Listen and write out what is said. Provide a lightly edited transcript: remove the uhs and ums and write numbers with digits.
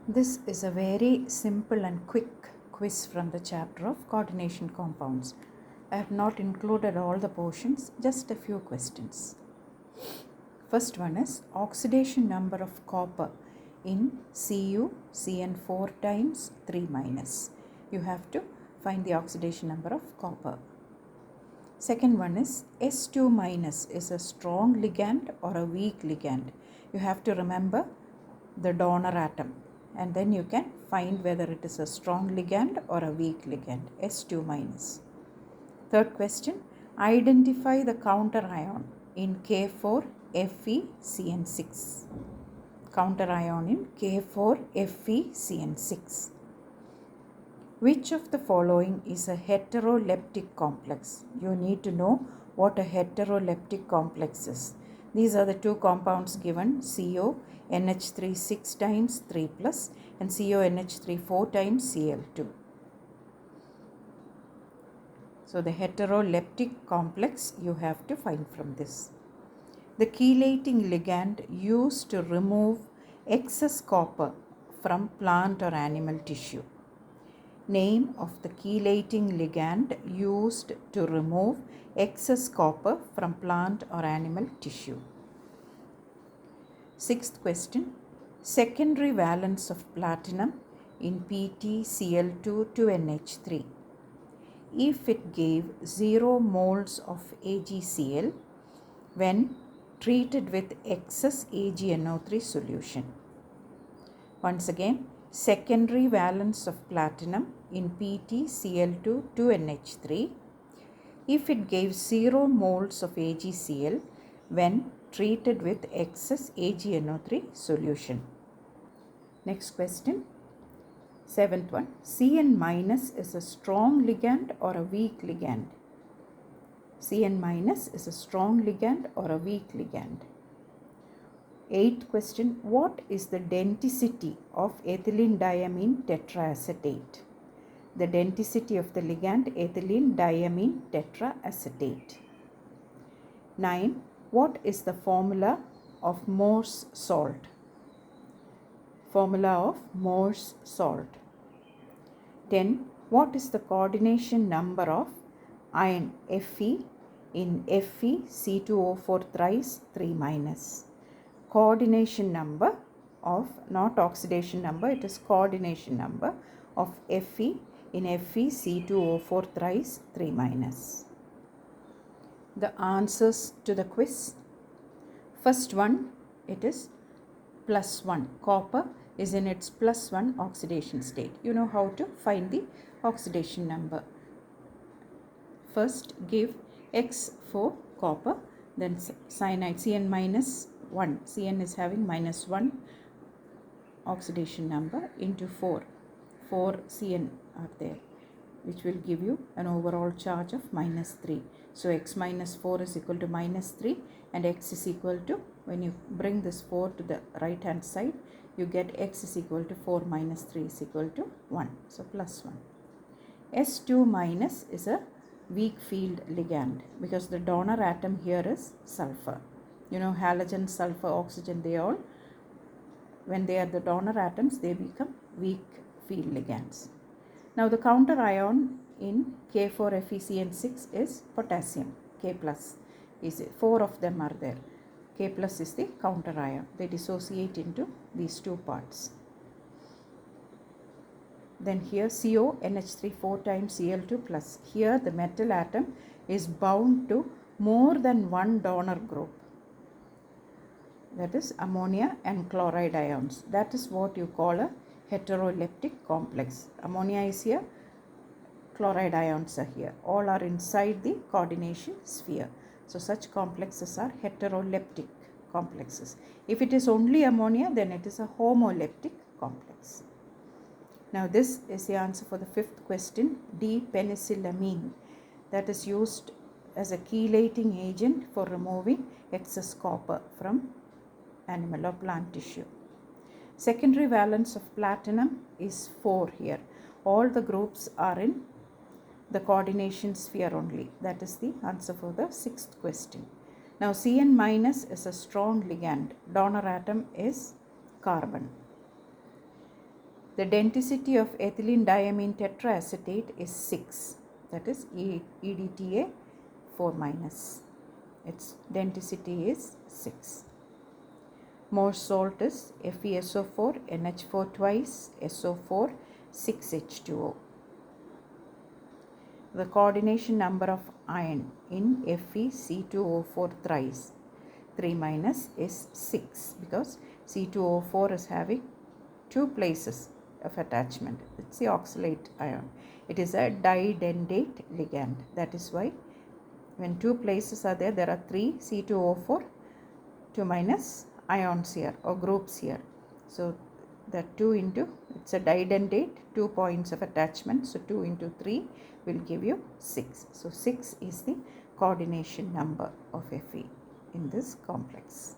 This is a very simple and quick quiz from the chapter of coordination compounds. I have not included all the portions, just a few questions. First one is oxidation number of copper in CuCN4 times 3 minus. You have to find the oxidation number of copper. Second one is S2 minus is a strong ligand or a weak ligand. You have to remember the donor atom and then you can find whether it is a strong ligand or a weak ligand. S2 minus. Third question, identify the counter ion in K4FeCN6. Counter ion in K4FeCN6. Which of the following is a heteroleptic complex? You need to know what a heteroleptic complex is. These are the two compounds given, CONH3 6 times 3 plus and CONH3 4 times Cl2. So the heteroleptic complex you have to find from this. The chelating ligand used to remove excess copper from plant or animal tissue. Name of the chelating ligand used to remove excess copper from plant or animal tissue. Sixth question, secondary valence of platinum in PtCl2 to NH3. If it gave 0 moles of AgCl when treated with excess AgNO3 solution. Once again, secondary valence of platinum in PtCl2 to NH3 if it gave 0 moles of AgCl when treated with excess AgNO3 solution. Next question, seventh one, Cn minus is a strong ligand or a weak ligand? Cn minus is a strong ligand or a weak ligand? Eighth question, what is the denticity of ethylene diamine tetraacetate? The denticity of the ligand ethylene diamine tetraacetate. 9. What is the formula of Morse salt? Formula of Morse salt. 10. What is the coordination number of ion Fe in FeC2O4 thrice 3 minus? Coordination number of, not oxidation number, it is coordination number of Fe in FeC2O4 thrice 3 minus. The answers to the quiz. First one, it is +1. Copper is in its +1 oxidation state. You know how to find the oxidation number. First give X for copper, then cyanide Cn minus 1. Cn is having -1 oxidation number into 4. 4 Cn are there, which will give you an overall charge of -3. So x minus 4 is equal to -3 and x is equal to, when you bring this 4 to the right hand side, you get x is equal to 4 minus 3 is equal to 1. So +1. S2 minus is a weak field ligand because the donor atom here is sulfur. You know, halogen, sulfur, oxygen, they all, when they are the donor atoms, they become weak field ligands. Now the counter ion in K4FeCN6 is potassium, K plus. Is 4 of them are there. K plus is the counter ion. They dissociate into these two parts. Then here CONH3 4 times Cl2 plus. Here the metal atom is bound to more than one donor group. That is ammonia and chloride ions. That is what you call a heteroleptic complex. Ammonia is here, chloride ions are here. All are inside the coordination sphere. So such complexes are heteroleptic complexes. If it is only ammonia, then it is a homoleptic complex. Now this is the answer for the fifth question, D-penicillamine, that is used as a chelating agent for removing excess copper from animal or plant tissue. Secondary valence of platinum is 4 here. All the groups are in the coordination sphere only. That is the answer for the sixth question. Now Cn minus is a strong ligand. Donor atom is carbon. The density of ethylene diamine tetraacetate is 6. That is EDTA 4 minus. Its density is 6. More salt is FeSO4, NH4 twice, SO4, 6H2O. The coordination number of iron in FeC2O4 thrice 3 minus is 6 because C2O4 is having 2 places of attachment. It's the oxalate ion. It is a didentate ligand. That is why when 2 places are there, there are 3 C2O4, 2 minus ions here or groups here. So that 2 into, it's a didentate, 2 points of attachment. So 2 into 3 will give you 6. So 6 is the coordination number of Fe in this complex.